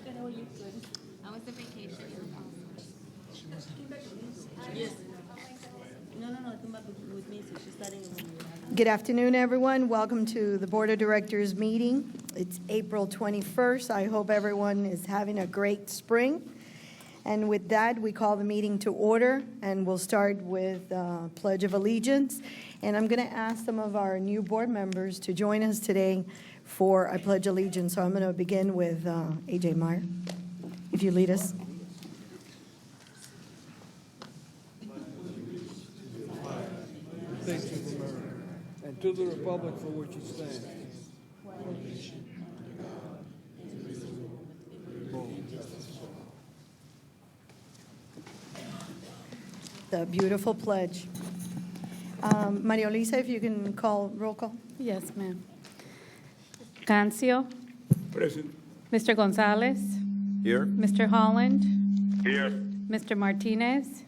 Good, how are you? Good. How was the vacation? Yes. No, come back with me, so she's starting when you have. Good afternoon, everyone. Welcome to the Board of Directors meeting. It's April 21st. I hope everyone is having a great spring. And with that, we call the meeting to order, and we'll start with Pledge of Allegiance. And I'm going to ask some of our new board members to join us today for a Pledge Allegiance. So I'm going to begin with A.J. Meyer, if you lead us. States of America, and to the republic for which it stands. The beautiful pledge. Maria Elisa, if you can call roll call. Yes, ma'am. Cancio, Present. Mr. Gonzalez, Here. Mr. Holland, Here. Mr. Martinez,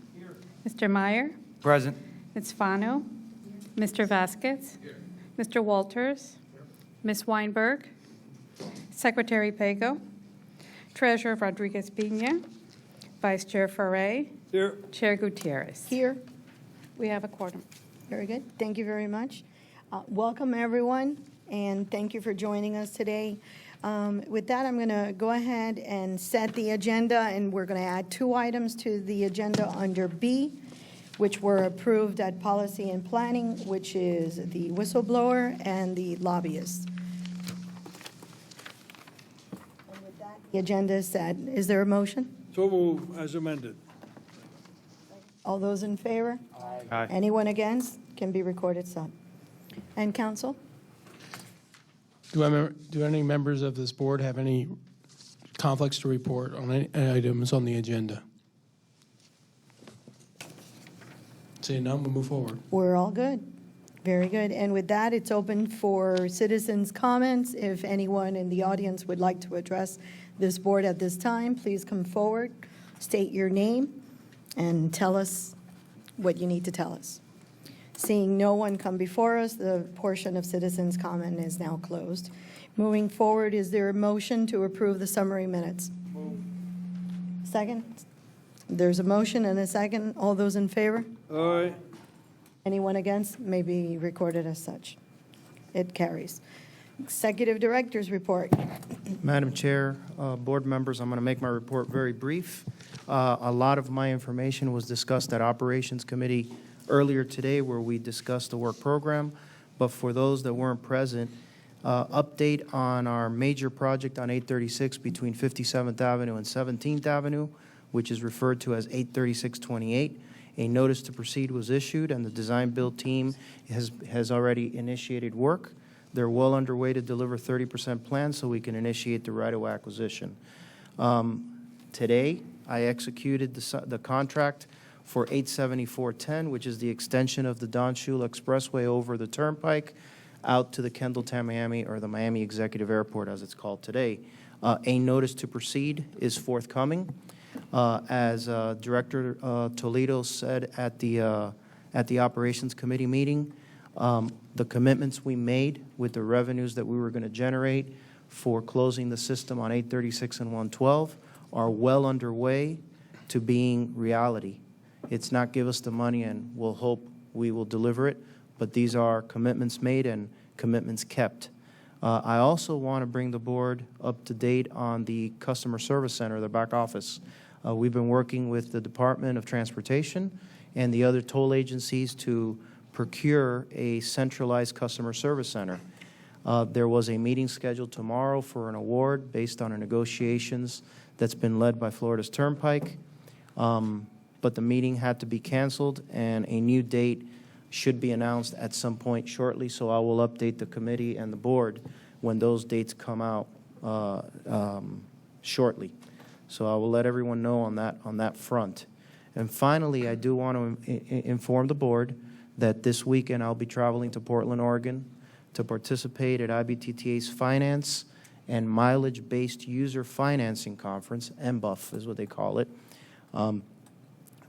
Mr. Meyer, Present. Ms. Fano, Mr. Vasquez, Mr. Walters, Ms. Weinberg, Secretary Pago, Treasurer Rodriguez Pina, Vice Chair Ferre, Here. Chair Gutierrez. Here. We have a quorum. Very good. Thank you very much. Welcome, everyone, and thank you for joining us today. With that, I'm going to go ahead and set the agenda, and we're going to add 2 items to the agenda under B, which were approved at Policy and Planning, which is the whistleblower and the lobbyist. And with that, the agenda is set. Is there a motion? So move as amended. All those in favor? Aye. Anyone against? Can be recorded so. And counsel? Do any members of this board have any conflicts to report on any items on the agenda? Seeing none, we'll move forward. We're all good. Very good. And with that, it's open for citizens' comments. If anyone in the audience would like to address this board at this time, please come forward, state your name, and tell us what you need to tell us. Seeing no one come before us, the portion of citizens' comment is now closed. Moving forward, is there a motion to approve the summary minutes? Move. Second? There's a motion and a second. All those in favor? Aye. Anyone against may be recorded as such. It carries. Executive Director's Report. Madam Chair, board members, I'm going to make my report very brief. A lot of my information was discussed at Operations Committee earlier today where we discussed the work program, but for those that weren't present, update on our major project on 836 between 57th Avenue and 17th Avenue, which is referred to as 83628. A notice to proceed was issued, and the design-build team has already initiated work. They're well underway to deliver 30% plan so we can initiate the right-of-way acquisition. Today, I executed the contract for 87410, which is the extension of the Don Shula Expressway over the Turnpike out to the Kendalltown, Miami, or the Miami Executive Airport, as it's called today. A notice to proceed is forthcoming. As Director Toledo said at the Operations Committee meeting, the commitments we made with the revenues that we were going to generate for closing the system on 836 and 112 are well underway to being reality. It's not give us the money and we'll hope we will deliver it, but these are commitments made and commitments kept. I also want to bring the board up to date on the customer service center, the back office. We've been working with the Department of Transportation and the other toll agencies to procure a centralized customer service center. There was a meeting scheduled tomorrow for an award based on a negotiations that's been led by Florida's Turnpike, but the meeting had to be canceled and a new date should be announced at some point shortly, so I will update the committee and the board when those dates come out shortly. So I will let everyone know on that front. And finally, I do want to inform the board that this weekend I'll be traveling to Portland, Oregon to participate at IBTTA's Finance and Mileage-Based User Financing Conference, MBUF is what they call it.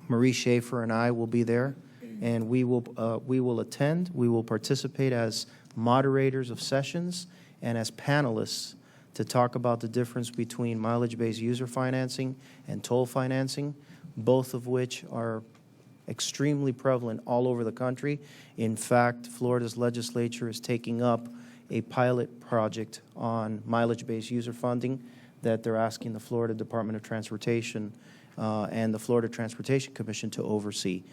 Marie Schaefer and I will be there, and we will attend. We will participate as moderators of sessions and as panelists to talk about the difference between mileage-based user financing and toll financing, both of which are extremely prevalent all over the country. In fact, Florida's legislature is taking up a pilot project on mileage-based user funding that they're asking the Florida Department of Transportation and the Florida Transportation Commission to oversee.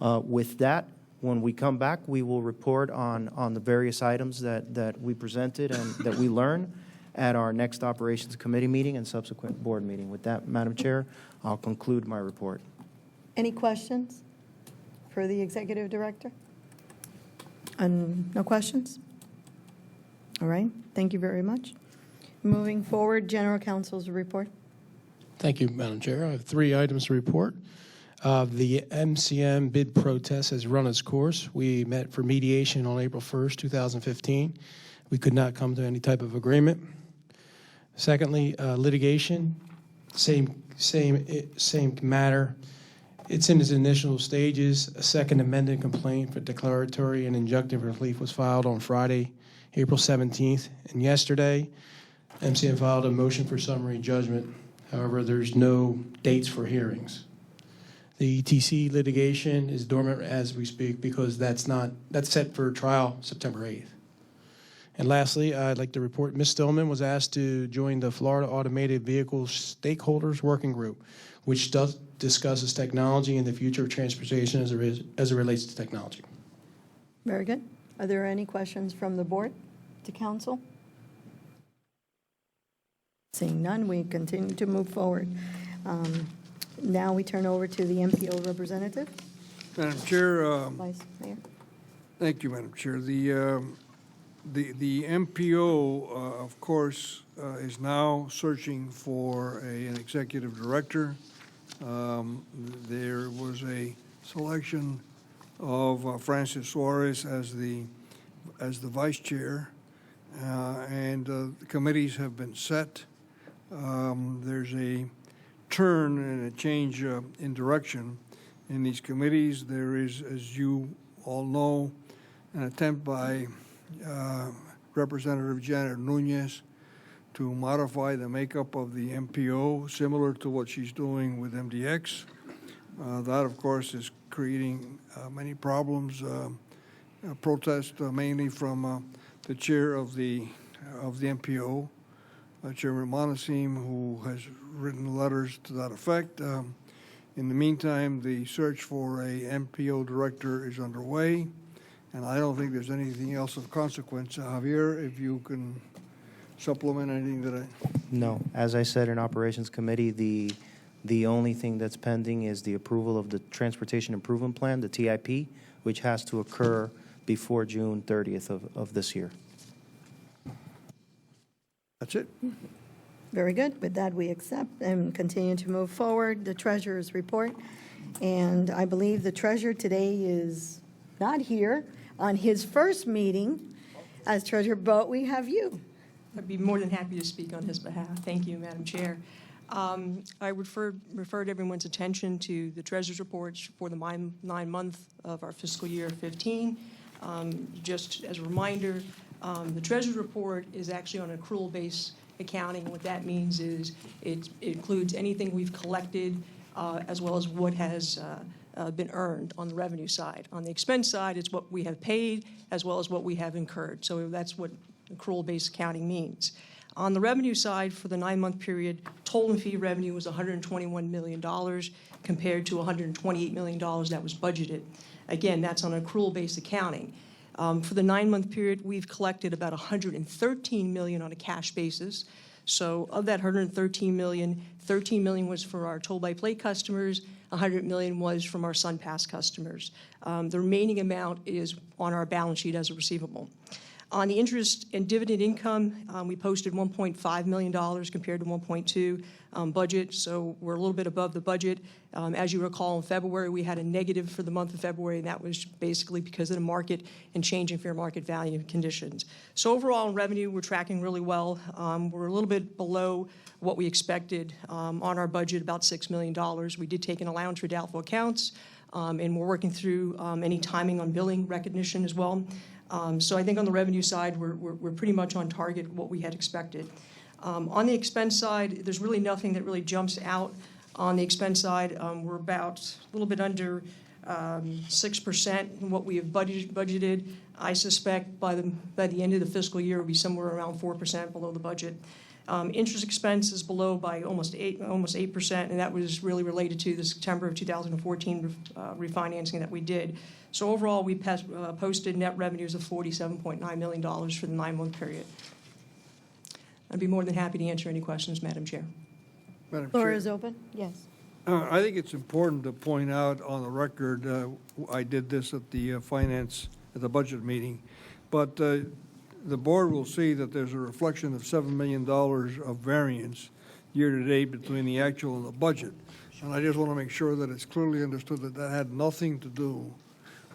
With that, when we come back, we will report on the various items that we presented and that we learn at our next Operations Committee meeting and subsequent board meeting. With that, Madam Chair, I'll conclude my report. Any questions for the Executive Director? No questions? All right, thank you very much. Moving forward, General Counsel's report. Thank you, Madam Chair. I have 3 items to report. The MCM bid protest has run its course. We met for mediation on April 1st, 2015. We could not come to any type of agreement. Secondly, litigation, same matter. It's in its initial stages. A second amended complaint for declaratory and injunctive relief was filed on Friday, April 17th, and yesterday, MCM filed a motion for summary judgment. However, there's no dates for hearings. The ETC litigation is dormant as we speak because that's set for trial September 8th. And lastly, I'd like to report Ms. Stillman was asked to join the Florida Automated Vehicle Stakeholders Working Group, which discusses technology and the future of transportation as it relates to technology. Very good. Are there any questions from the board to council? Seeing none, we continue to move forward. Now we turn over to the MPO representative. Madam Chair, Vice Mayor. thank you, Madam Chair. The MPO, of course, is now searching for an executive director. There was a selection of Francis Suarez as the vice chair, and the committees have been set. There's a turn and a change in direction in these committees. There is, as you all know, an attempt by Representative Janet Nunez to modify the makeup of the MPO, similar to what she's doing with MDX. That, of course, is creating many problems. Protest mainly from the chair of the MPO, Chairman Monasim, who has written letters to that effect. In the meantime, the search for a MPO director is underway, and I don't think there's anything else of consequence. Javier, if you can supplement anything that I... No. As I said in Operations Committee, the only thing that's pending is the approval of the Transportation Improvement Plan, the TIP, which has to occur before June 30th of this year. That's it. Very good. With that, we accept and continue to move forward. The treasurer's report. And I believe the treasurer today is not here on his first meeting as treasurer, but we have you. I'd be more than happy to speak on his behalf. Thank you, Madam Chair. I referred everyone's attention to the treasurer's reports for the 9 month of our fiscal year 15. Just as a reminder, the treasurer's report is actually on accrual-based accounting. What that means is it includes anything we've collected as well as what has been earned on the revenue side. On the expense side, it's what we have paid as well as what we have incurred. So that's what accrual-based accounting means. On the revenue side, for the 9-month period, toll and fee revenue was $121 million compared to $128 million that was budgeted. Again, that's on accrual-based accounting. For the 9-month period, we've collected about $113 million on a cash basis. So of that $113 million, $13 million was for our toll-by-plate customers, $100 million was from our SunPass customers. The remaining amount is on our balance sheet as a receivable. On the interest and dividend income, we posted $1.5 million compared to 1.2 budget, so we're a little bit above the budget. As you recall, in February, we had a negative for the month of February, and that was basically because of the market and changing fair market value conditions. So overall, in revenue, we're tracking really well. We're a little bit below what we expected on our budget, about $6 million. We did take an allowance for doubtful accounts, and we're working through any timing on billing recognition as well. So I think on the revenue side, we're pretty much on target what we had expected. On the expense side, there's really nothing that really jumps out on the expense side. We're about a little bit under 6% in what we have budgeted. I suspect by the end of the fiscal year, we'll be somewhere around 4% below the budget. Interest expense is below by almost 8%, and that was really related to the September of 2014 refinancing that we did. So overall, we posted net revenues of $47.9 million for the 9-month period. I'd be more than happy to answer any questions, Madam Chair. Madam Floor Chair, is open. Yes. I think it's important to point out on the record, I did this at the budget meeting, but the board will see that there's a reflection of $7 million of variance year-to-date between the actual and the budget. And I just want to make sure that it's clearly understood that that had nothing to do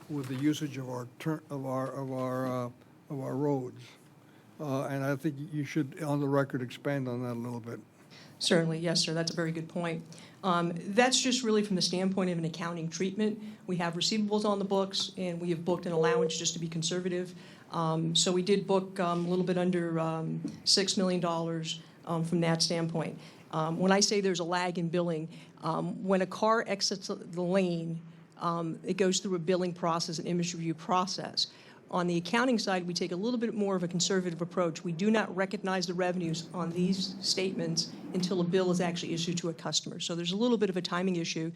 with the usage of our roads. And I think you should, on the record, expand on that a little bit. Certainly, yes, sir. That's a very good point. That's just really from the standpoint of an accounting treatment. We have receivables on the books, and we have booked an allowance just to be conservative. So we did book a little bit under $6 million from that standpoint. When I say there's a lag in billing, when a car exits the lane, it goes through a billing process, an image review process. On the accounting side, we take a little bit more of a conservative approach. We do not recognize the revenues on these statements until a bill is actually issued to a customer. So there's a little bit of a timing issue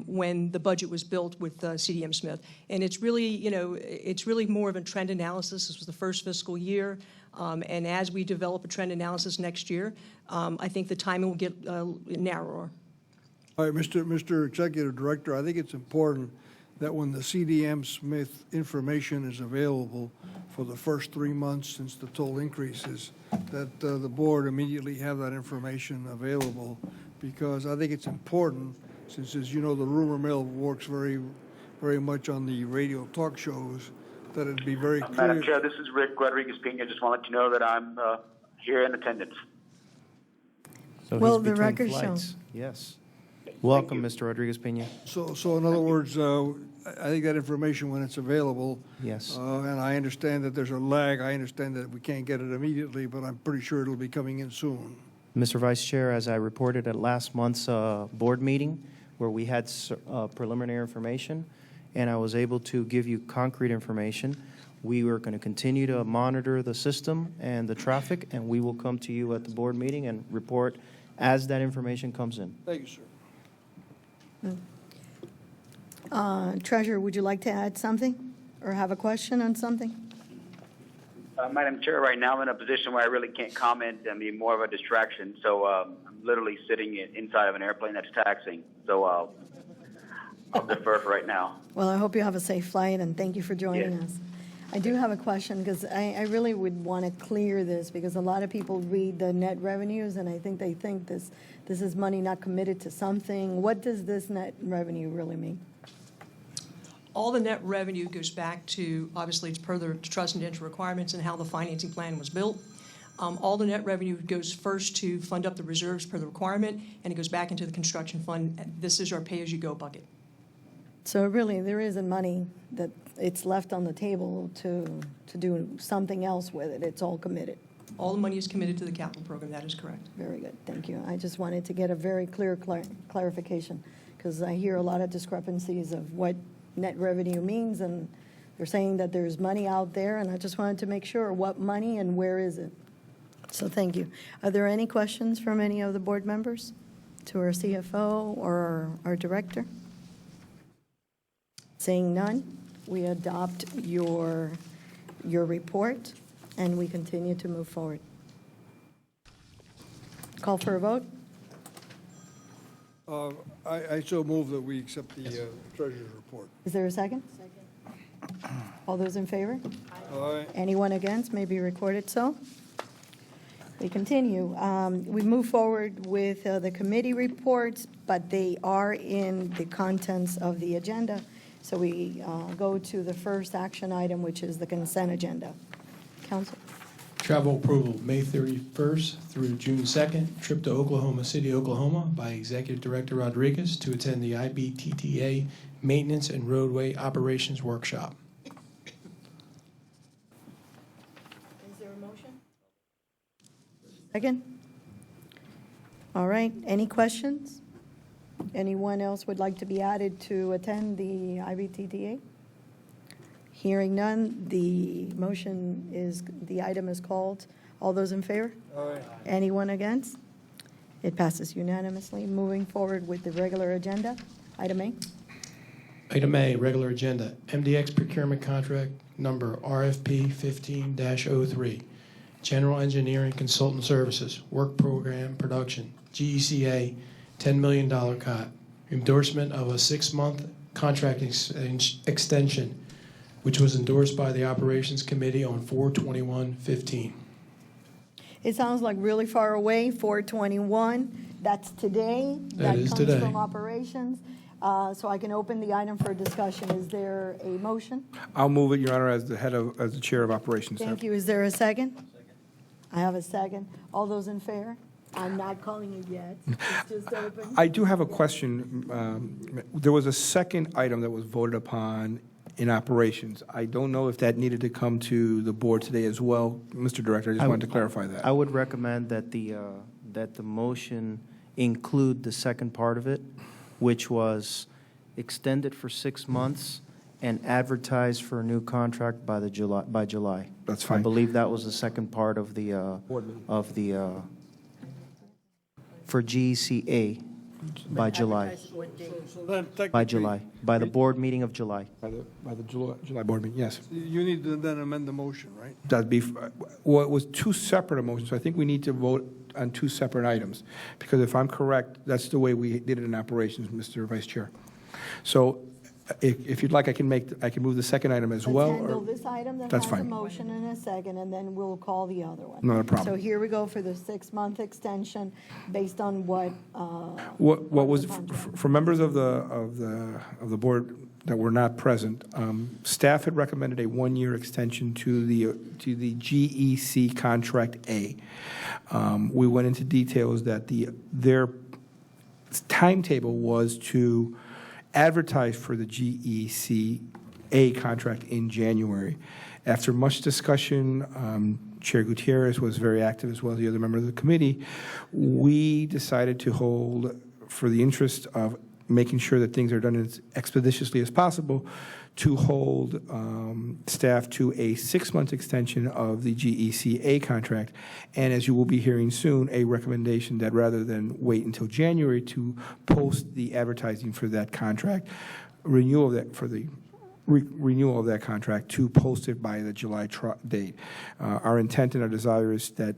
when the budget was built with CDM Smith. And it's really, it's really more of a trend analysis. This was the first fiscal year. And as we develop a trend analysis next year, I think the timing will get narrower. All right, Mr. Executive Director, I think it's important that when the CDM Smith information is available for the first 3 months since the toll increases, that the board immediately have that information available, because I think it's important, since, as you know, the rumor mill works very, very much on the radio talk shows, that it'd be very clear. Madam Chair, this is Rick Rodriguez-Pena. Just want to let you know that I'm here in attendance. So Well, he's the between record flights. Yes. Welcome, Mr. Rodriguez-Pena. So in other words, I think that information, when it's available, Yes. and I understand that there's a lag, I understand that we can't get it immediately, but I'm pretty sure it'll be coming in soon. Mr. Vice Chair, as I reported at last month's board meeting, where we had preliminary information, and I was able to give you concrete information, we were going to continue to monitor the system and the traffic, and we will come to you at the board meeting and report as that information comes in. Thank you, sir. Treasurer, would you like to add something or have a question on something? Madam Chair, right now I'm in a position where I really can't comment. I mean, more of a distraction. So I'm literally sitting inside of an airplane that's taxiing. So I'll defer for right now. Well, I hope you have a safe flight, and thank you for joining Yes. us. I do have a question, because I really would want to clear this, because a lot of people read the net revenues, and I think they think this is money not committed to something. What does this net revenue really mean? All the net revenue goes back to, obviously, it's per the trust and indenture requirements and how the financing plan was built. All the net revenue goes first to fund up the reserves per the requirement, and it goes back into the construction fund. This is our pay-as-you-go bucket. So really, there isn't money that it's left on the table to do something else with it. It's all committed. All the money is committed to the capital program. That is correct. Very good, thank you. I just wanted to get a very clear clarification, because I hear a lot of discrepancies of what net revenue means, and they're saying that there's money out there, and I just wanted to make sure what money and where is it. So thank you. Are there any questions from any of the board members to our CFO or our director? Seeing none, we adopt your report, and we continue to move forward. Call for a vote? I so move that we accept the treasurer's report. Is there a second? Second. All those in favor? Aye. Anyone against may be recorded so. We continue. We move forward with the committee reports, but they are in the contents of the agenda. So we go to the first action item, which is the consent agenda. Council. Travel approval, May 31st through June 2nd, trip to Oklahoma City, Oklahoma by Executive Director Rodriguez to attend the IBTTA Maintenance and Roadway Operations Workshop. Is there a motion? Second? All right, any questions? Anyone else would like to be added to attend the IBTTA? Hearing none, the item is called. All those in favor? Anyone against? It passes unanimously. Moving forward with the regular agenda. Item A. Item A, regular agenda, MDX procurement contract number RFP 15-03, General Engineering Consultant Services, Work Program Production, GECA, $10 million COT, endorsement of a 6-month contract extension, which was endorsed by the Operations Committee on 4/21/15. It sounds like really far away, 4/21. That's today. That is comes today. from operations. So I can open the item for discussion. Is there a motion? I'll move it, Your Honor, as the Chair of Operations. Thank you. Is there a second? I have a second. All those in favor? I'm not calling it yet. It's just open. I do have a question. There was a second item that was voted upon in operations. I don't know if that needed to come to the board today as well. Mr. Director, I just wanted to clarify that. I would recommend that the motion include the second part of it, which was extended for 6 months and advertised for a new contract by July. That's I fine. believe that was the second part of the for GECA by July. By the board meeting of July. By the July board meeting, yes. You need to then amend the motion, right? That'd be, well, it was two separate motions, so I think we need to vote on two separate items. Because if I'm correct, that's the way we did it in operations, Mr. Vice Chair. So if you'd like, I can move the second item as well. Let's or- handle this item that That's has a fine. motion and a second, and then we'll call the other one. Not a problem. So here we go for the 6-month extension based on what, What was, the contract. for members of the board that were not present, staff had recommended a 1-year extension to the GEC Contract A. We went into details that their timetable was to advertise for the GEC A contract in January. After much discussion, Chair Gutierrez was very active as well as the other member of the committee. We decided to hold, for the interest of making sure that things are done as expeditiously as possible, to hold staff to a 6-month extension of the GECA contract. And as you will be hearing soon, a recommendation that rather than wait until January to post the advertising for that contract, renewal of that contract, to post it by the July date. Our intent and our desire is that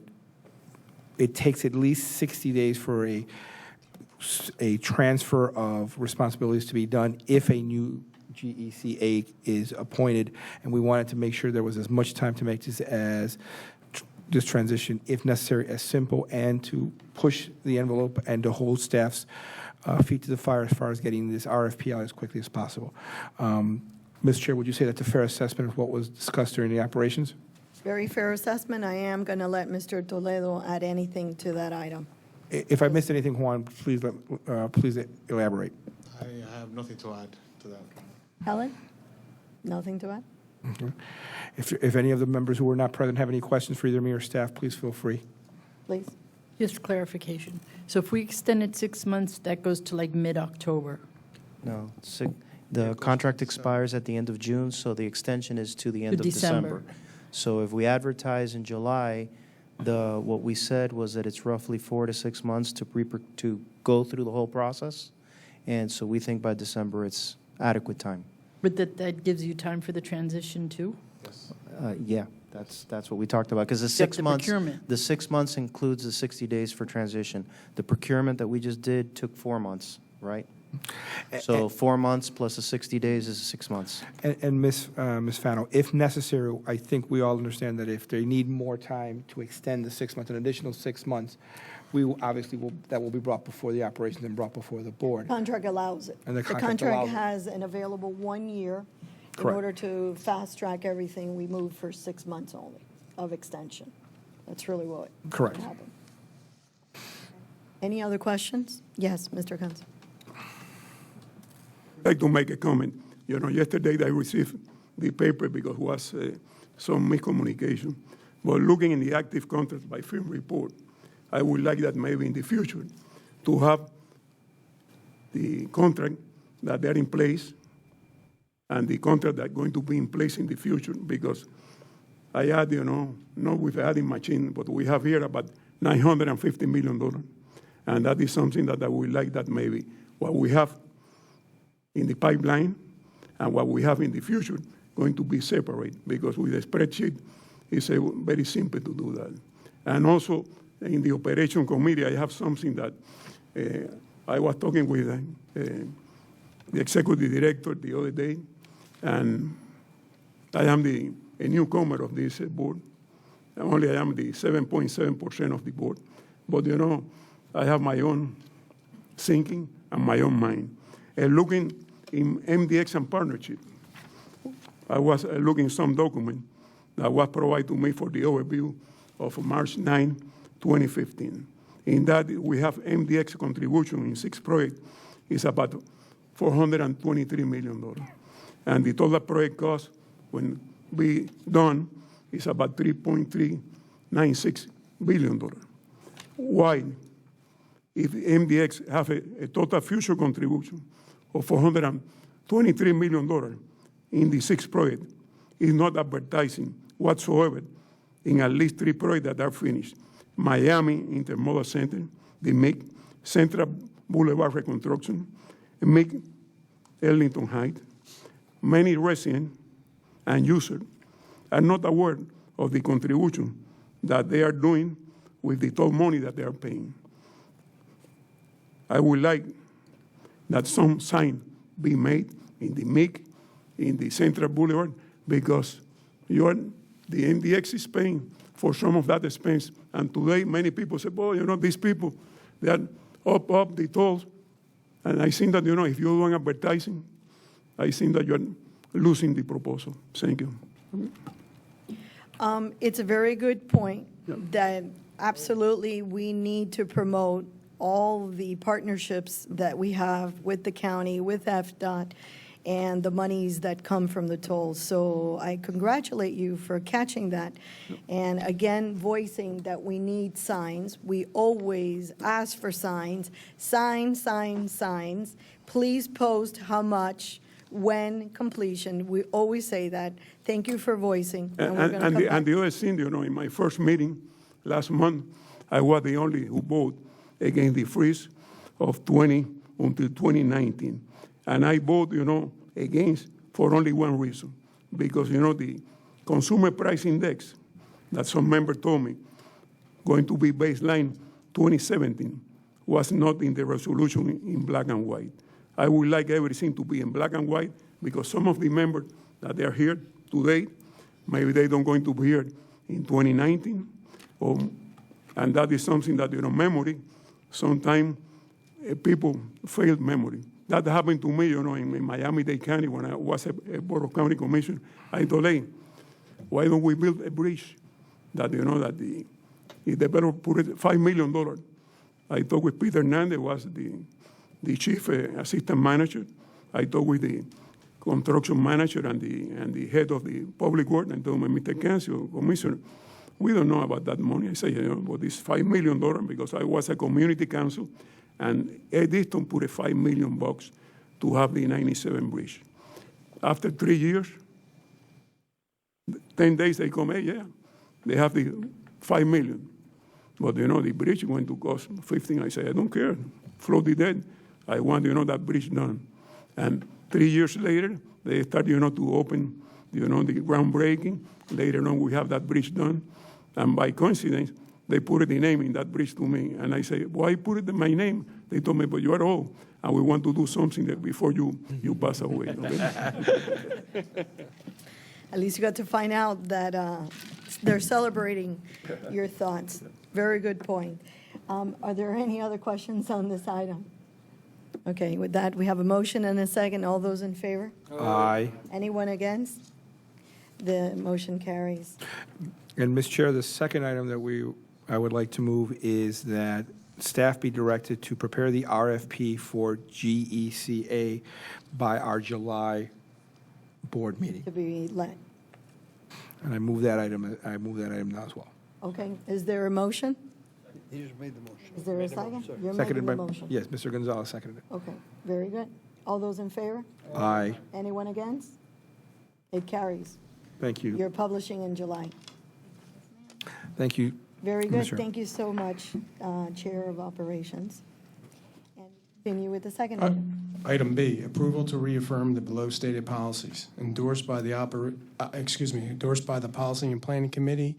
it takes at least 60 days for a transfer of responsibilities to be done if a new GECA is appointed, and we wanted to make sure there was as much time to make this transition, if necessary, as simple, and to push the envelope and to hold staff's feet to the fire as far as getting this RFP out as quickly as possible. Mr. Chair, would you say that's a fair assessment of what was discussed during the operations? very fair assessment. I am going to let Mr. Toledo add anything to that item. If I missed anything, Juan, please elaborate. I have nothing to add to that. Helen? Nothing to add? Okay. If any of the members who were not present have any questions for either me or staff, please feel free. Please. Just clarification. So if we extend it 6 months, that goes to like mid-October? No, the contract expires at the end of June, so the extension is to the end of December. So if we advertise in July, what we said was that it's roughly 4 to 6 months to go through the whole process. And so we think by December it's adequate time. But that gives you time for the transition too? Yeah, that's what we talked about. Because Except the procurement. the 6 months includes the 60 days for transition. The procurement that we just did took 4 months, right? So 4 months plus the 60 days is 6 months. And Ms. Fano, if necessary, I think we all understand that if they need more time to extend the 6 months, an additional 6 months, we will that will be brought before the operations and brought before the board. Contract allows it. And the contract allows it. has an available 1 year. In Correct. order to fast-track everything, we move for 6 months only of extension. That's really what Correct. happened. Any other questions? Yes, Mr. Kunz. I'd like to make a comment. You know, yesterday I received the paper because it was some miscommunication. But looking in the active contract by firm report, I would like that maybe in the future to have the contract that they're in place and the contract that are going to be in place in the future, because I had, not with adding machine, but we have here about $950 million. And that is something that I would like that maybe what we have in the pipeline and what we have in the future going to be separate, because with a spreadsheet, it's very simple to do that. And also in the operation committee, I have something that I was talking with the executive director the other day, and I am a newcomer of this board. Only I am the 7.7% of the board. But, I have my own thinking and my own mind. Looking in MDX and partnership, I was looking some document that was provided to me for the overview of March 9, 2015. In that, we have MDX contribution in 6 projects is about $423 million. And the total project cost, when we done, is about $3.396 billion. Why? If MDX have a total future contribution of $423 million in the 6 projects, is not advertising whatsoever in at least 3 projects that are finished. Miami Intermodal Center, the MIC, Central Boulevard Reconstruction, MIC Arlington Heights. Many residents and users are not aware of the contribution that they are doing with the toll money that they are paying. I would like that some sign be made in the MIC, in the Central Boulevard, because the MDX is paying for some of that expense. And today, many people say, well, these people, they are up the tolls. And I think that, if you're doing advertising, I think that you're losing the proposal. Thank you. It's a very good point that absolutely we need to promote all the partnerships that we have with the county, with FDOT, and the monies that come from the tolls. So I congratulate you for catching that. And again, voicing that we need signs. We always ask for signs. Signs. Please post how much, when, completion. We always say that. Thank you for voicing. And the other thing, in my first meeting last month, I was the only who voted against the freeze of 20 until 2019. And I voted, against for only one reason, because, the consumer price index that some member told me going to be baseline 2017 was not in the resolution in black and white. I would like everything to be in black and white, because some of the members that they are here today, maybe they don't going to be here in 2019, and that is something that, memory, sometimes people fail memory. That happened to me, in Miami-Dade County when I was a Board of County Commission. I told them, why don't we build a bridge that, that the developer put it $5 million. I talked with Peter Hernandez, was the chief assistant manager. I talked with the construction manager and the head of the public work, and told me, Mr. Cancio, Commissioner, we don't know about that money. I said, but it's $5 million, because I was a community council, and Ed Easton put a $5 million to have the 97 bridge. After 3 years, 10 days, they come, hey, yeah, they have the $5 million. But, the bridge is going to cost 15. I said, I don't care. Float the debt. I want, that bridge done. And 3 years later, they start, to open, the groundbreaking. Later on, we have that bridge done. And by coincidence, they put the name in that bridge to me. And I say, why put it in my name? They told me, but you are old, and we want to do something that before you pass away. Okay? At least you got to find out that they're celebrating your thoughts. Very good point. Are there any other questions on this item? Okay, with that, we have a motion and a second. All those in favor? Aye. Anyone against? The motion carries. And, Ms. Chair, the second item that I would like to move is that staff be directed to prepare the RFP for GECA by our July board meeting. To be let. And I move that item now as well. Okay, is there a motion? He just made the motion. Is there a second? You're making Seconded the by, motion. yes, Mr. Gonzalez seconded it. Okay, very good. All those in favor? Aye. Anyone against? It carries. Thank you. You're publishing in July. Thank you. Very good. Commissioner. Thank you so much, Chair of Operations. And continue with the second item. Item B, approval to reaffirm the below stated policies endorsed by the endorsed by the Policy and Planning Committee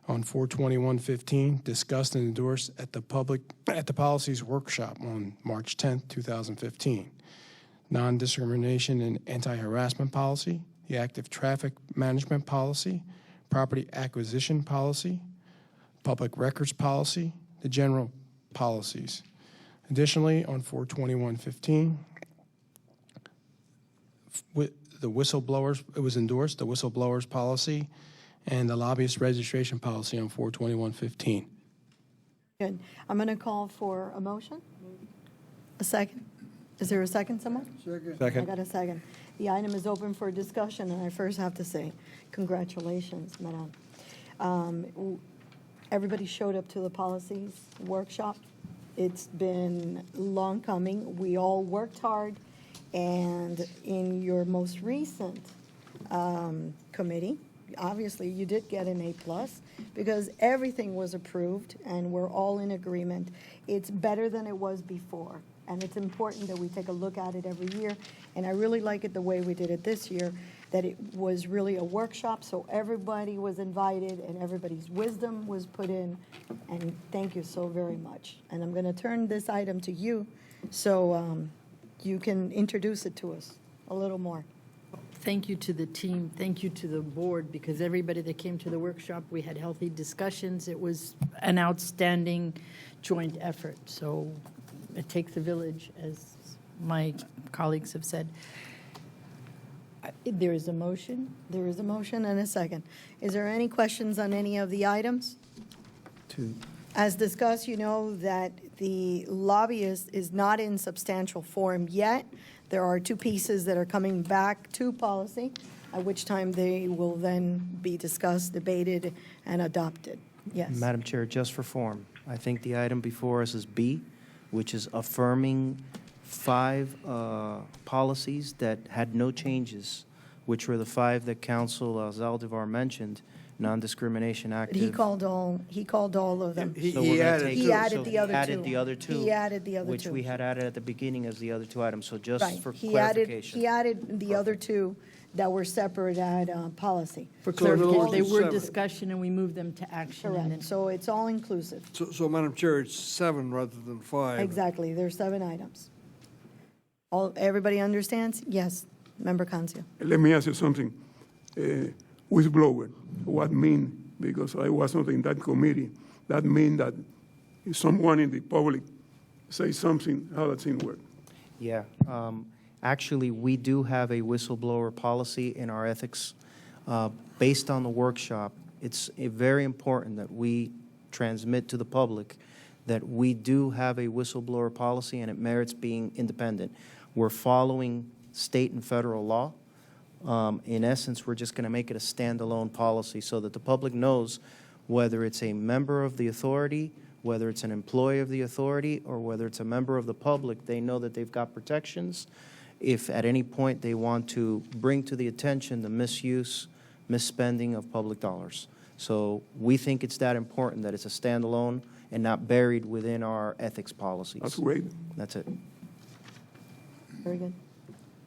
on 4/21/15, discussed and endorsed at the policies workshop on March 10th, 2015. Non-discrimination and anti-harassment policy, the active traffic management policy, property acquisition policy, public records policy, the general policies. Additionally, on 4/21/15, with the whistleblowers, it was endorsed, the whistleblowers policy and the lobbyist registration policy on 4/21/15. Good. I'm going to call for a motion. A second. Is there a second, someone? Second. I Second. got a second. The item is open for discussion, and I first have to say, congratulations, Madam. Everybody showed up to the policies workshop. It's been long coming. We all worked hard, and in your most recent committee, obviously, you did get an A+, because everything was approved, and we're all in agreement. It's better than it was before, and it's important that we take a look at it every year, and I really like it the way we did it this year, that it was really a workshop, so everybody was invited, and everybody's wisdom was put in, and thank you so very much. And I'm going to turn this item to you, so you can introduce it to us a little more. Thank you to the team, thank you to the board, because everybody that came to the workshop, we had healthy discussions. It was an outstanding joint effort, so it takes a village, as my colleagues have said. There is a motion. There is a motion and a second. Is there any questions on any of the items? As discussed, you know that the lobbyist is not in substantial form yet. There are two pieces that are coming back to policy, at which time they will then be discussed, debated, and adopted. Yes. Madam Chair, just for form, I think the item before us is B, which is affirming 5 policies that had no changes, which were the 5 that Council Zaldivar mentioned: non-discrimination, But active. he called all of them. So we're gonna take- He added the other two. Added the other two. He added the other Which two. we had added at the beginning as the other 2 items, so just Right. for He added clarification. the other two that were separate at policy. For So in other clarification, words, they it's were 7. discussion, and we moved them to action. And then Correct. So it's all inclusive. So, Madam Chair, it's 7 rather than 5. Exactly. There's 7 items. Everybody understands? Yes. Member Cancio. Let me ask you something. Whistleblower, what mean? Because I was not in that committee. That mean that if someone in the public say something, how does it work? Yeah. Actually, we do have a whistleblower policy in our ethics. Based on the workshop, it's very important that we transmit to the public that we do have a whistleblower policy, and it merits being independent. We're following state and federal law. In essence, we're just going to make it a standalone policy so that the public knows whether it's a member of the authority, whether it's an employee of the authority, or whether it's a member of the public, they know that they've got protections. If at any point they want to bring to the attention the misuse, misspending of public dollars. So we think it's that important that it's a standalone and not buried within our ethics policies. That's great. That's it. Very good.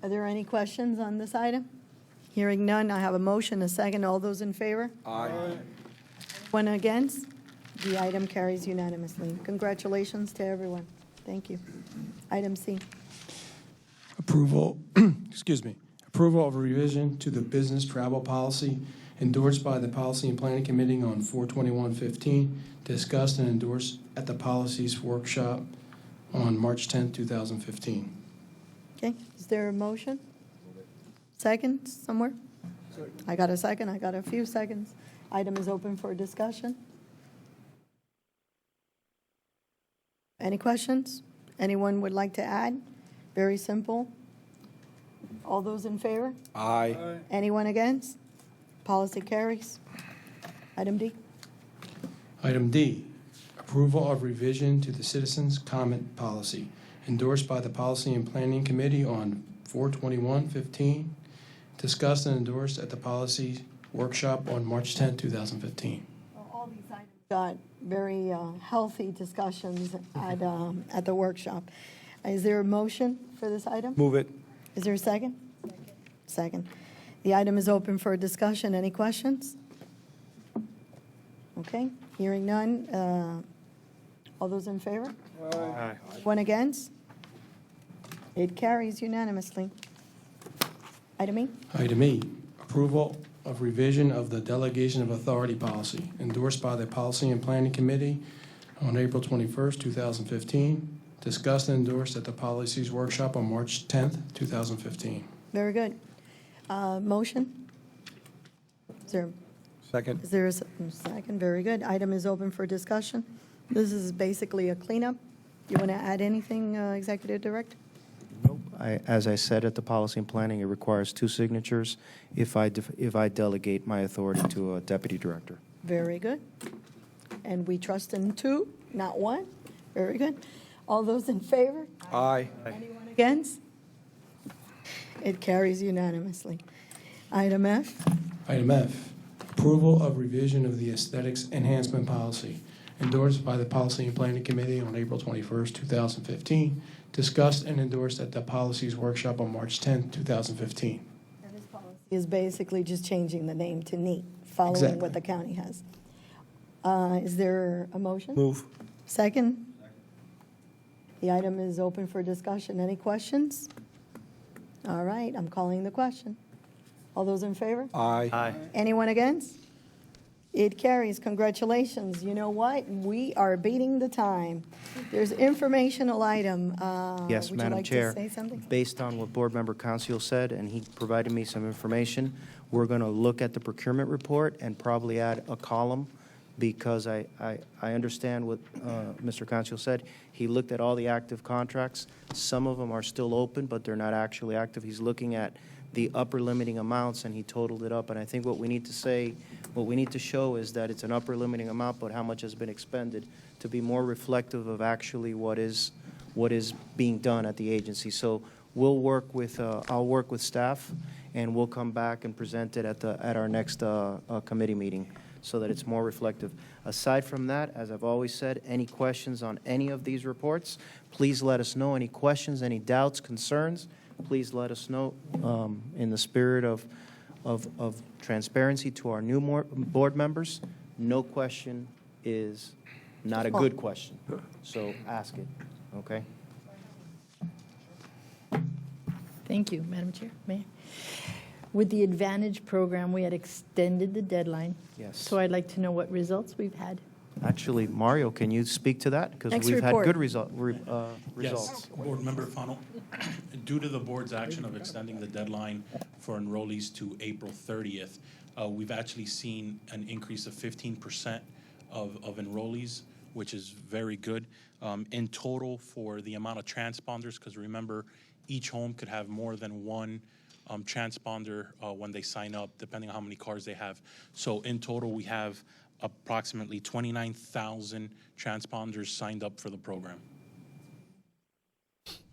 Are there any questions on this item? Hearing none, I have a motion, a second. All those in favor? Aye. One against? The item carries unanimously. Congratulations to everyone. Thank you. Item C. Approval, approval of a revision to the business travel policy endorsed by the Policy and Planning Committee on 4/21/15, discussed and endorsed at the policies workshop on March 10, 2015. Okay, is there a motion? Second, somewhere? I got a second, I got a few seconds. Item is open for discussion. Any questions? Anyone would like to add? Very simple. All those in favor? Aye. Anyone against? Policy carries. Item D. Item D, approval of revision to the citizens' comment policy, endorsed by the Policy and Planning Committee on 4/21/15, discussed and endorsed at the policy workshop on March 10, 2015. All these items got very healthy discussions at the workshop. Is there a motion for this item? Move it. Is there a second? Second. The item is open for discussion. Any questions? Okay, hearing none. All those in favor? Aye. One against? It carries unanimously. Item E. Item E, approval of revision of the delegation of authority policy, endorsed by the Policy and Planning Committee on April 21st, 2015, discussed and endorsed at the policies workshop on March 10th, 2015. Very good. Motion? Second. Is there a second? Very good. Item is open for discussion. This is basically a cleanup. You want to add anything, Executive Director? As I said at the Policy and Planning, it requires 2 signatures if I delegate my authority to a deputy director. Very good. And we trust in 2, not 1. Very good. All those in favor? Aye. Anyone against? It carries unanimously. Item F. Item F, approval of revision of the aesthetics enhancement policy, endorsed by the Policy and Planning Committee on April 21st, 2015, discussed and endorsed at the policies workshop on March 10th, 2015. Is basically just changing the name to NEAT, following Exactly. what the county has. Is there a motion? Move. Second? The item is open for discussion. Any questions? All right, I'm calling the question. All those in favor? Aye. Anyone against? It carries. Congratulations. You know what? We are beating the time. There's informational item. Yes, Madam Chair. Would you like to say something? Based on what Board Member Council said, and he provided me some information, we're going to look at the procurement report and probably add a column, because I understand what Mr. Council said. He looked at all the active contracts. Some of them are still open, but they're not actually active. He's looking at the upper limiting amounts, and he totaled it up. And I think what we need to say, what we need to show is that it's an upper limiting amount, but how much has been expended, to be more reflective of actually what is being done at the agency. So we'll work with, I'll work with staff, and we'll come back and present it at our next committee meeting, so that it's more reflective. Aside from that, as I've always said, any questions on any of these reports, please let us know. Any questions, any doubts, concerns, please let us know, in the spirit of transparency to our new board members. No question is not a good question, so ask it, okay? Thank you, Madam Chair. Mayor. With the Advantage program, we had extended the deadline. Yes. So I'd like to know what results we've had. Actually, Mario, can you speak to that? Because Next we've had report. good results. Yes, Board Member Fano, due to the board's action of extending the deadline for enrollees to April 30th, we've actually seen an increase of 15% of enrollees, which is very good. In total, for the amount of transponders, because remember, each home could have more than one transponder when they sign up, depending on how many cars they have. So in total, we have approximately 29,000 transponders signed up for the program.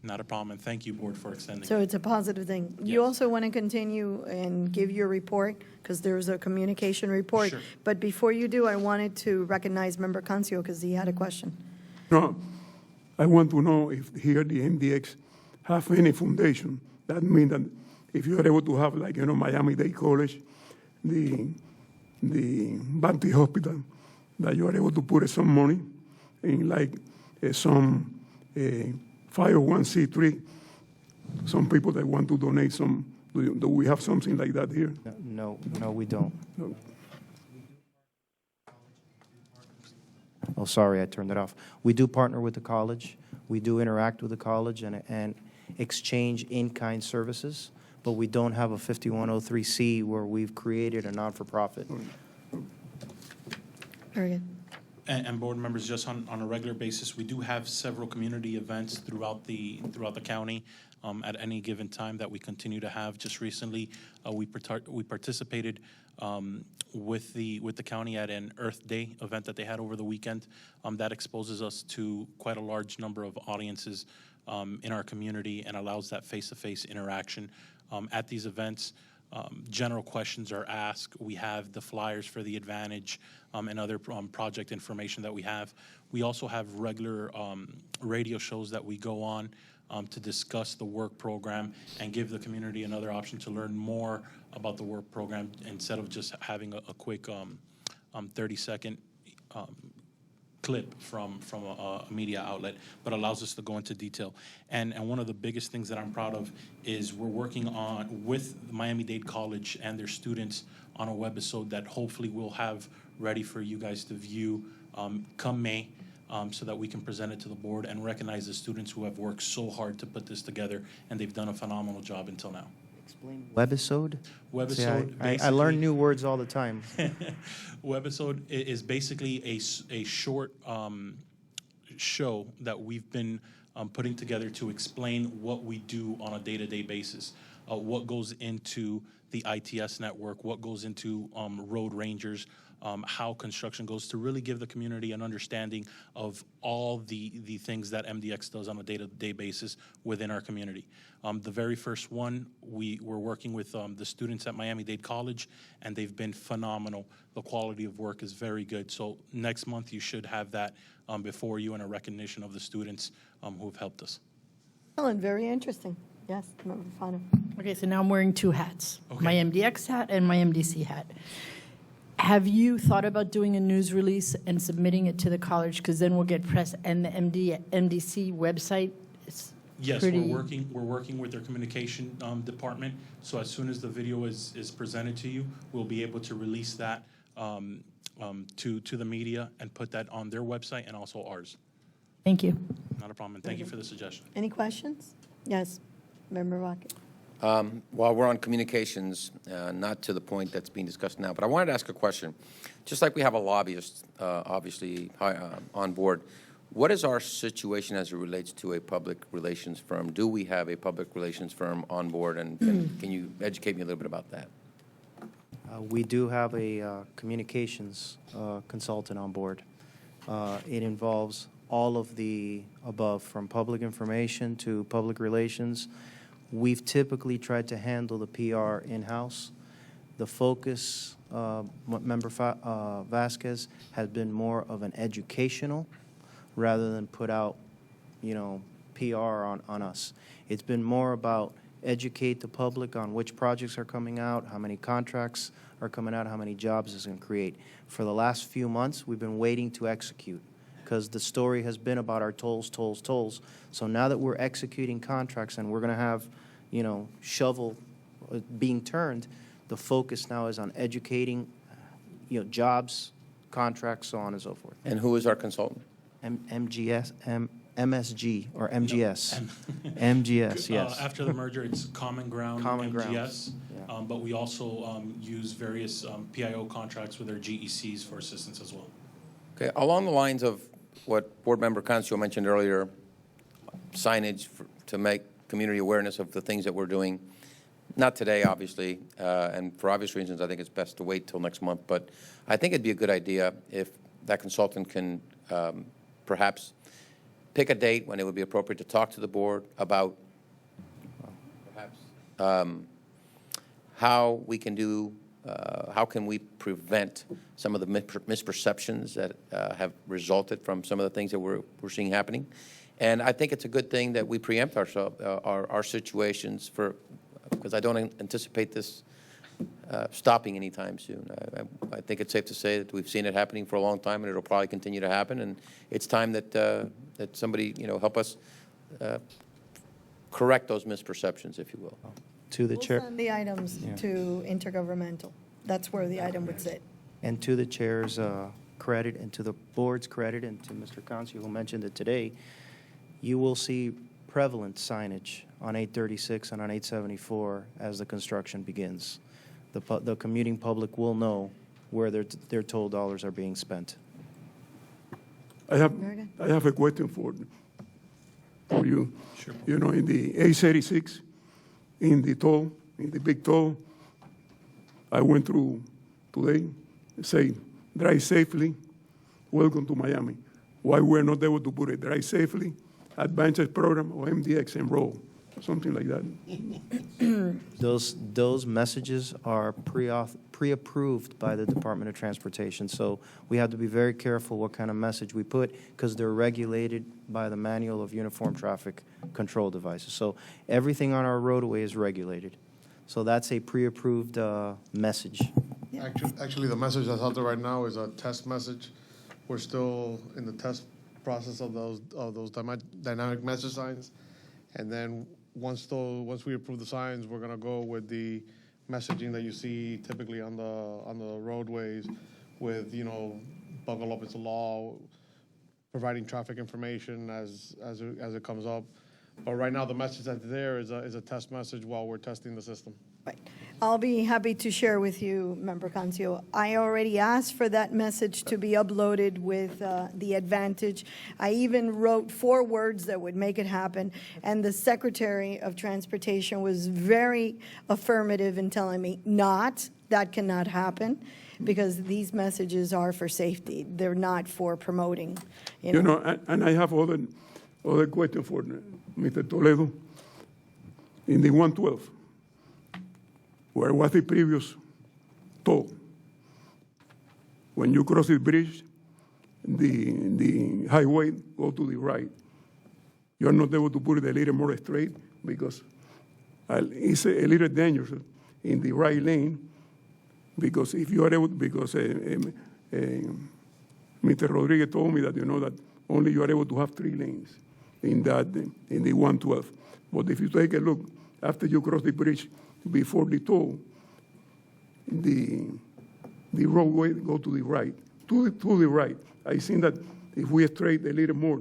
Not a problem, and thank you, Board, for extending. So it's a positive thing. You Yes. also want to continue and give your report, because there's a communication report. Sure. But before you do, I wanted to recognize Member Cancio, because he had a question. No, I want to know if here the MDX have any foundation. That means that if you are able to have, like, Miami-Dade College, the Baptist Hospital, that you are able to put some money in, like, some 501c3, some people that want to donate some. Do we have something like that here? No, we don't. No. Oh, sorry, I turned it off. We do partner with the college. We do interact with the college and exchange in-kind services, but we don't have a 5103C where we've created a non-for-profit. Very good. And board members, just on a regular basis, we do have several community events throughout the county. at any given time that we continue to have. Just recently, we participated with the county at an Earth Day event that they had over the weekend. That exposes us to quite a large number of audiences in our community and allows that face-to-face interaction. At these events, general questions are asked. We have the flyers for the Advantage and other project information that we have. We also have regular radio shows that we go on to discuss the work program and give the community another option to learn more about the work program instead of just having a quick 30-second clip from a media outlet, but allows us to go into detail. And one of the biggest things that I'm proud of is we're working on with Miami-Dade College and their students on a webisode that hopefully we'll have ready for you guys to view come May, so that we can present it to the board and recognize the students who have worked so hard to put this together, and they've done a phenomenal job until now. Explain webisode? Webisode. See, I learn new words all the time. Webisode is basically a short show that we've been putting together to explain what we do on a day-to-day basis, what goes into the ITS network, what goes into road rangers, how construction goes, to really give the community an understanding of all the things that MDX does on a day-to-day basis within our community. The very first one, we're working with the students at Miami-Dade College, and they've been phenomenal. The quality of work is very good. So next month, you should have that before you, and a recognition of the students who have helped us. Ellen, very interesting. Yes, Member Fano. Okay, so now I'm wearing two hats, Okay. my MDX hat and my MDC hat. Have you thought about doing a news release and submitting it to the college? Because then we'll get press, and the MDC website is Yes, pretty... we're working with their communication department. So as soon as the video is presented to you, we'll be able to release that to the media and put that on their website and also ours. Thank you. Not a problem. And thank you for the suggestion. Any questions? Yes, Member Rocket. While we're on communications, not to the point that's being discussed now, but I wanted to ask a question. Just like we have a lobbyist, obviously, on board, what is our situation as it relates to a public relations firm? Do we have a public relations firm on board, and can you educate me a little bit about that? We do have a communications consultant on board. It involves all of the above, from public information to public relations. We've typically tried to handle the PR in-house. The focus, Member Vasquez, has been more of an educational rather than put out, PR on us. It's been more about educate the public on which projects are coming out, how many contracts are coming out, how many jobs it's going to create. For the last few months, we've been waiting to execute, because the story has been about our tolls. So now that we're executing contracts and we're going to have, shovel being turned, the focus now is on educating, jobs, contracts, so on and so forth. And who is our consultant? MSG or MGS. MGS, yes. After the merger, it's Common Ground, Common MGS. Grounds, yeah. But we also use various PIO contracts with our GECs for assistance as well. Okay, along the lines of what Board Member Cancio mentioned earlier, signage to make community awareness of the things that we're doing. Not today, obviously, and for obvious reasons, I think it's best to wait till next month. But I think it'd be a good idea if that consultant can perhaps pick a date when it would be appropriate to talk to the board about perhaps how we can do, how can we prevent some of the misperceptions that have resulted from some of the things that we're seeing happening. And I think it's a good thing that we preempt our situations because I don't anticipate this stopping anytime soon. I think it's safe to say that we've seen it happening for a long time, and it'll probably continue to happen. And it's time that that somebody help us correct those misperceptions, if you will. To the We'll chair. send the items Yeah. to intergovernmental. That's where the item would sit. And to the chair's credit, and to the board's credit, and to Mr. Cancio, who mentioned it today, you will see prevalent signage on 836 and on 874 as the construction begins. The commuting public will know where their toll dollars are being spent. I have Very good. I have a question for for you. You know, in the A36, in the toll, in the big toll, I went through today, say, drive safely, welcome to Miami. Why we're not able to put it, drive safely, advantage program, or MDX enroll, something like that. Those messages are pre-approved by the Department of Transportation, so we have to be very careful what kind of message we put because they're regulated by the Manual of Uniform Traffic Control Devices. So everything on our roadway is regulated. So that's a pre-approved message. Actually, the message that's out there right now is a test message. We're still in the test process of those dynamic message signs, and then once we approve the signs, we're gonna go with the messaging that you see typically on the roadways, with buckle up, it's a law, providing traffic information as it comes up. But right now, the message that's there is a test message while we're testing the system. Right. I'll be happy to share with you, Member Cancio. I already asked for that message to be uploaded with the advantage. I even wrote 4 words that would make it happen, and the Secretary of Transportation was very affirmative in telling me, that cannot happen, because these messages are for safety. They're not for promoting. You know, and I have other question for Mr. Toledo. In the 112, where was the previous toll? When you cross the bridge, the highway go to the right. You're not able to put it a little more straight because it's a little dangerous in the right lane, because if you are able, because Mr. Rodriguez told me that that only you are able to have 3 lanes in the 112. But if you take a look, after you cross the bridge, before the toll, the roadway go to the right, to the right. I think that if we straight a little more,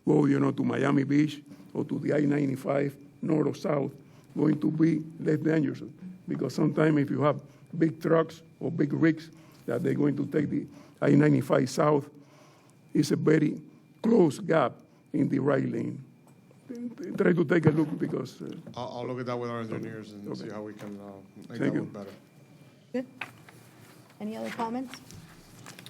go to Miami Beach or to the I-95, north or south, going to be less dangerous, because sometimes if you have big trucks or big rigs that they're going to take the I-95 south, it's a very close gap in the right lane. Try to take a look, because... I'll look at that with our engineers and see how we can make Thank that you. work better. Good. Any other comments?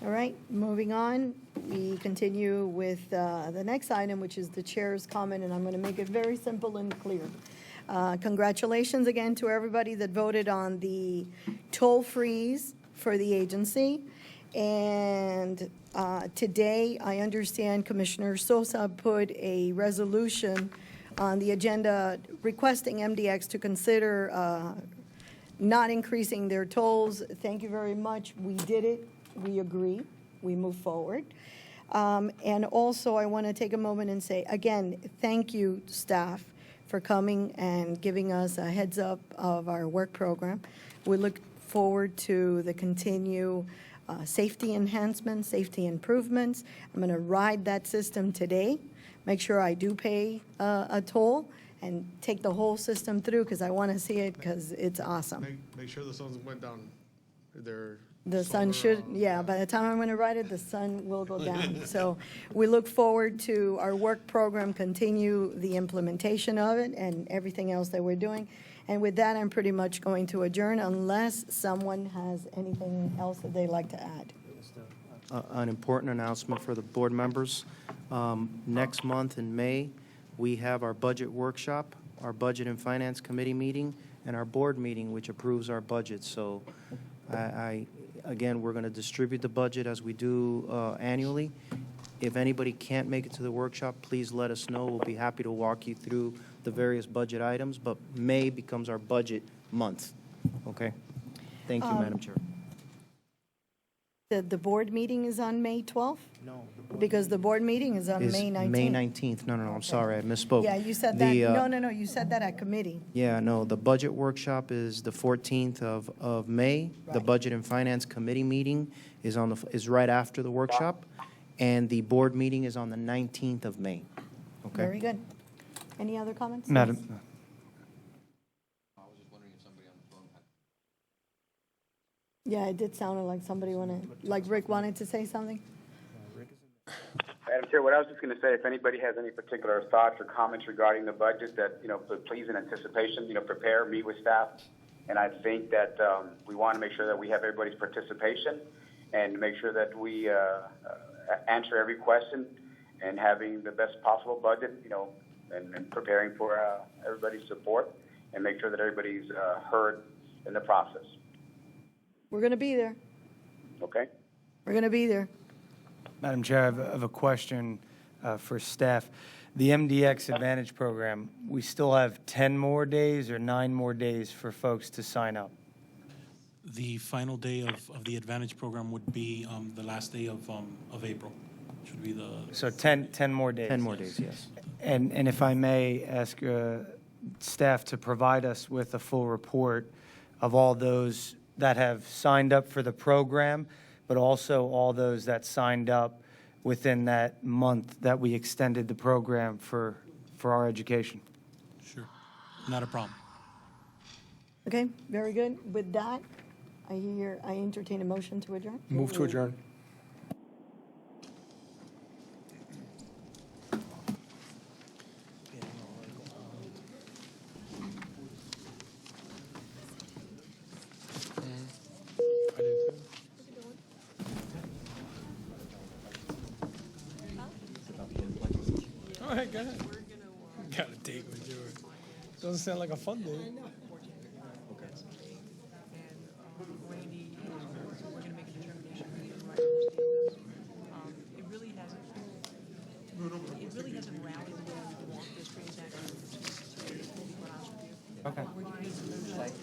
All right, moving on. We continue with the next item, which is the chair's comment, and I'm going to make it very simple and clear. Congratulations again to everybody that voted on the toll freeze for the agency. And today, I understand Commissioner Sosa put a resolution on the agenda requesting MDX to consider not increasing their tolls. Thank you very much. We did it. We agree. We move forward. And also, I want to take a moment and say, again, thank you, staff, for coming and giving us a heads up of our work program. We look forward to the continued safety enhancements, safety improvements. I'm going to ride that system today, make sure I do pay a toll, and take the whole system through, because I want to see it, because it's awesome. Make sure the sun went down. The sun should, yeah, by the time I'm going to ride it, the sun will go down. So we look forward to our work program, continue the implementation of it and everything else that we're doing. And with that, I'm pretty much going to adjourn unless someone has anything else that they'd like to add. An important announcement for the board members. Next month in May, we have our budget workshop, our Budget and Finance Committee meeting, and our board meeting, which approves our budget. So again, we're going to distribute the budget as we do annually. If anybody can't make it to the workshop, please let us know. We'll be happy to walk you through the various budget items, but May becomes our budget month. Okay? Thank you, Madam Chair. The board meeting is on May 12th? No. Because the board meeting is on May 19th. May 19th. No, I'm sorry. I misspoke. Yeah, you said that. No, you said that at committee. Yeah, no, the budget workshop is the 14th of May. The Right. Budget and Finance Committee meeting is right after the workshop, and the board meeting is on the 19th of May. Okay? Very good. Any other comments? Madam. Yeah, it did sound like somebody like Rick wanted to say something. Madam Chair, what I was just going to say, if anybody has any particular thoughts or comments regarding the budget, that, please in anticipation, prepare, meet with staff. And I think that we want to make sure that we have everybody's participation and make sure that we answer every question and having the best possible budget, and preparing for everybody's support and make sure that everybody's heard in the process. We're going to be there. Okay? We're going to be there. Madam Chair, I have a question for staff. The MDX Advantage Program, we still have 10 more days or 9 more days for folks to sign up? The final day of the Advantage program would be the last day of April. Should be the... So 10 more days? 10 more days, yes. And if I may ask staff to provide us with a full report of all those that have signed up for the program, but also all those that signed up within that month that we extended the program for our education. Sure. Not a problem. Okay, very good. With that, I entertain a motion to adjourn. Move to adjourn. All right, go ahead. Got a date with George. Doesn't sound like a fun day. And Randy, we're going to make a determination whether the right understand this. It really hasn't rallied the way we want this transaction to be quite honest with you. Okay. We're going to need some motion